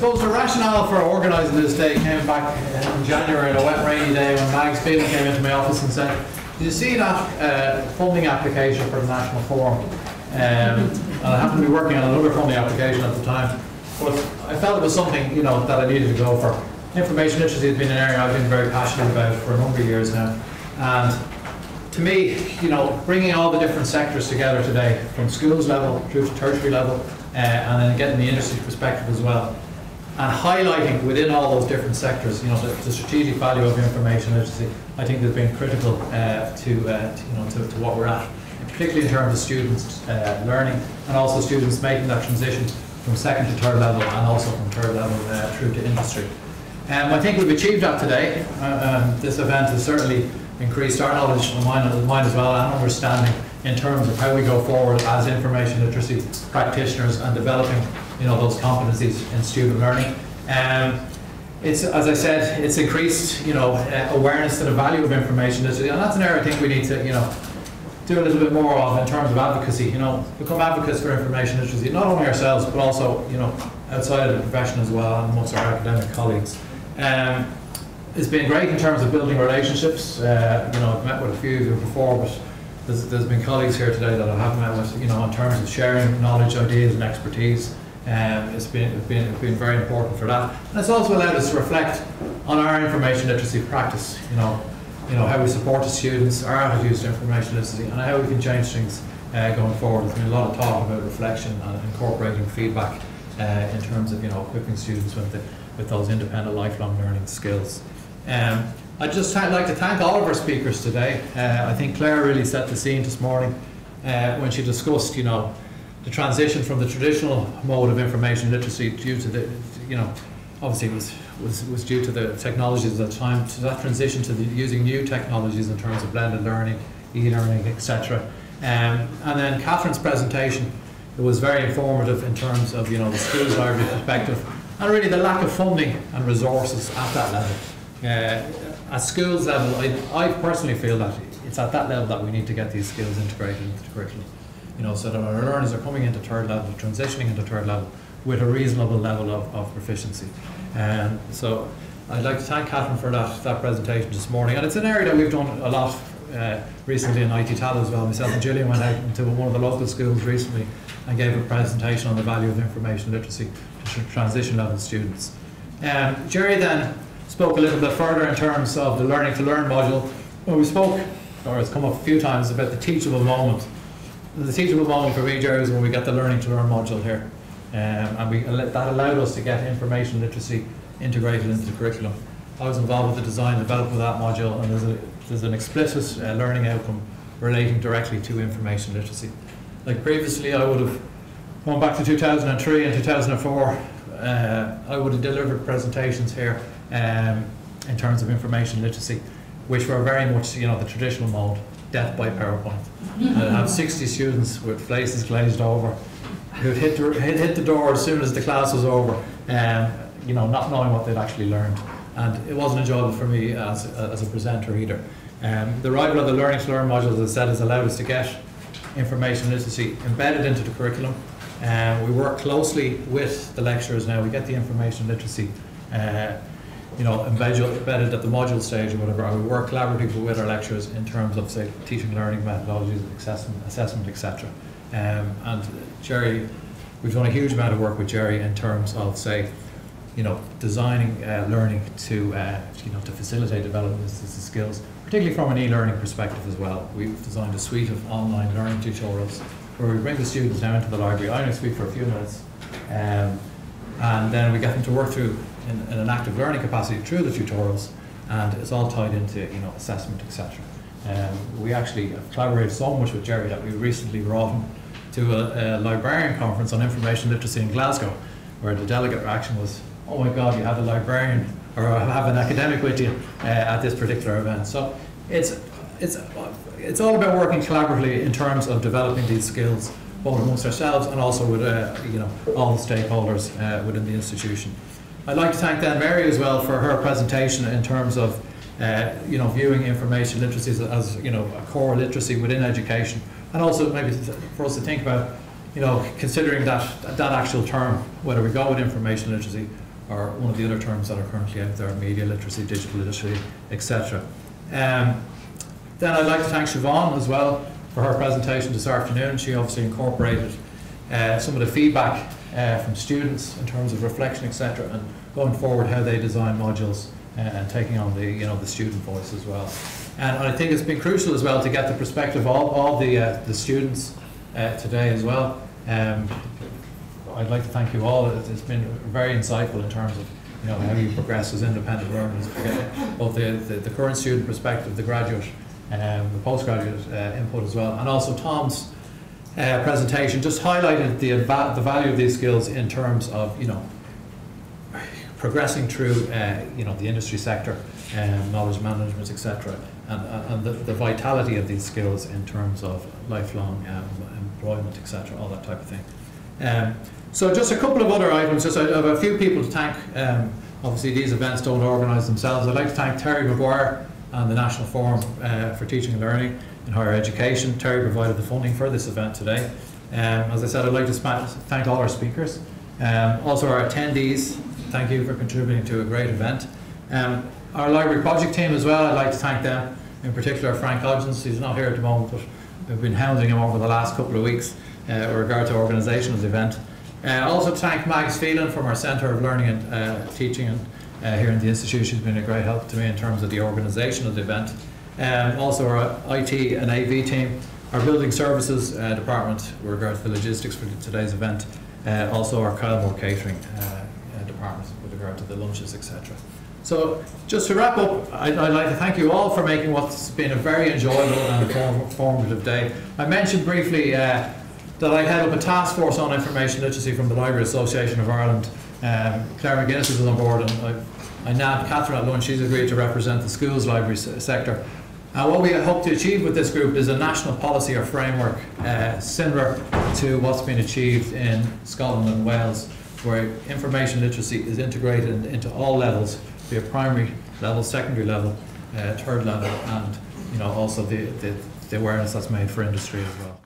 suppose the rationale for organising this day came back in January on a wet rainy day when Mags Phelan came into my office and said, "Did you see that funding application for the National Forum?" And I happened to be working on another funding application at the time, but I felt it was something, you know, that I needed to go for. Information literacy has been an area I've been very passionate about for a number of years now, and to me, you know, bringing all the different sectors together today, from schools level through to tertiary level, and then getting the industry perspective as well, and highlighting within all those different sectors, you know, the strategic value of information literacy, I think has been critical to what we're at, particularly in terms of students learning, and also students making that transition from second to third level, and also from third level through to industry. I think we've achieved that today. This event has certainly increased our knowledge, and mine as well, and understanding in terms of how we go forward as information literacy practitioners and developing, you know, those competencies in student learning. It's, as I said, it's increased, you know, awareness to the value of information literacy, and that's an area I think we need to, you know, do a little bit more of in terms of advocacy. You know, become advocates for information literacy, not only ourselves but also, you know, outside of the profession as well, and amongst our academic colleagues. It's been great in terms of building relationships. You know, I've met with a few of you before, but there's been colleagues here today that I haven't met with, you know, in terms of sharing knowledge, ideas and expertise. It's been very important for that. And it's also allowed us to reflect on our information literacy practice, you know, how we support the students, our attitudes to information literacy, and how we can change things going forward. There's been a lot of talk about reflection and incorporating feedback in terms of, you know, equipping students with those independent lifelong learning skills. I'd just like to thank all of our speakers today. I think Claire really set the scene this morning when she discussed, you know, the transition from the traditional mode of information literacy due to the, you know, obviously it was due to the technologies at the time, to that transition to using new technologies in terms of blended learning, e-learning, etc. And then Catherine's presentation, it was very informative in terms of, you know, the schools library perspective, and really the lack of funding and resources at that level. At schools level, I personally feel that it's at that level that we need to get these skills integrated into the curriculum, you know, so that our learners are coming into third level, transitioning into third level with a reasonable level of proficiency. So I'd like to thank Catherine for that presentation this morning, and it's an area that we've done a lot recently in ITT as well. Myself and Gillian went out into one of the local schools recently and gave a presentation on the value of information literacy to transition level students. Jerry then spoke a little bit further in terms of the learning to learn module. Well, we spoke, or it's come up a few times, about the teachable moment. The teachable moment for me, Jerry, is when we get the learning to learn module here. And that allowed us to get information literacy integrated into the curriculum. I was involved with the design and development of that module, and there's an explicit learning outcome relating directly to information literacy. Like previously, I would have gone back to 2003 and 2004. I would have delivered presentations here in terms of information literacy, which were very much, you know, the traditional mode, death by PowerPoint. I'd have 60 students with faces glazed over, who'd hit the door as soon as the class was over, you know, not knowing what they'd actually learned. And it wasn't enjoyable for me as a presenter either. The arrival of the learning to learn module, as I said, has allowed us to get information literacy embedded into the curriculum. We work closely with the lecturers now. We get the information literacy you know, embedded at the module stage or whatever. And we work collaboratively with our lecturers in terms of, say, teaching learning methodologies, assessment, etc. And Jerry, we've done a huge amount of work with Jerry in terms of, say, you know, designing learning to, you know, to facilitate development of these skills, particularly from an e-learning perspective as well. We've designed a suite of online learning tutorials where we bring the students down into the library. I only speak for a few minutes, and then we get them to work through in an active learning capacity through the tutorials, and it's all tied into, you know, assessment, etc. We actually have collaborated so much with Jerry that we recently brought him to a librarian conference on information literacy in Glasgow, where the delegate reaction was, "Oh my God, you have a librarian or have an academic with you at this particular event." So it's all about working collaboratively in terms of developing these skills, both amongst ourselves and also with you know, all the stakeholders within the institution. I'd like to thank then Mary as well for her presentation in terms of you know, viewing information literacy as you know, a core literacy within education, and also maybe for us to think about, you know, considering that actual term, whether we go with information literacy or one of the other terms that are currently out there, media literacy, digital literacy, etc. Then I'd like to thank Siobhan as well for her presentation this afternoon. She obviously incorporated some of the feedback from students in terms of reflection, etc., and going forward how they design modules and taking on the student voice as well. And I think it's been crucial as well to get the perspective of the students today as well. I'd like to thank you all. It's been very insightful in terms of how you progress as independent learners, both the current student perspective, the graduate, the postgraduate input as well, and also Tom's presentation just highlighted the value of these skills in terms of progressing through the industry sector, knowledge management, etc., and the vitality of these skills in terms of lifelong employment, etc., all that type of thing. So just a couple of other items. Just I have a few people to thank. Obviously these events don't organise themselves. I'd like to thank Terry Maguire and the National Forum for Teaching and Learning in Higher Education. Terry provided the funding for this event today. As I said, I'd like to thank all our speakers. Also our attendees, thank you for contributing to a great event. Our library project team as well, I'd like to thank them. In particular Frank Hodgins, he's not here at the moment, but we've been hounding him over the last couple of weeks with regard to organisation of the event. Also to thank Mags Phelan from our Centre of Learning and Teaching here in the Institute. She's been a great help to me in terms of the organisation of the event. Also our IT and AV team, our Building Services department with regard to the logistics for today's event. Also our Kylemore Catering department with regard to the lunches, etc. So just to wrap up, I'd like to thank you all for making what's been a very enjoyable and informative day. I mentioned briefly that I head up a task force on information literacy from the Library Association of Ireland. Claire McGuinness is on board, and I nabbed Catherine at lunch. She's agreed to represent the schools library sector. And what we hope to achieve with this group is a national policy or framework similar to what's been achieved in Scotland and Wales, where information literacy is integrated into all levels, be it primary level, secondary level, third level, and also the awareness that's made for industry as well.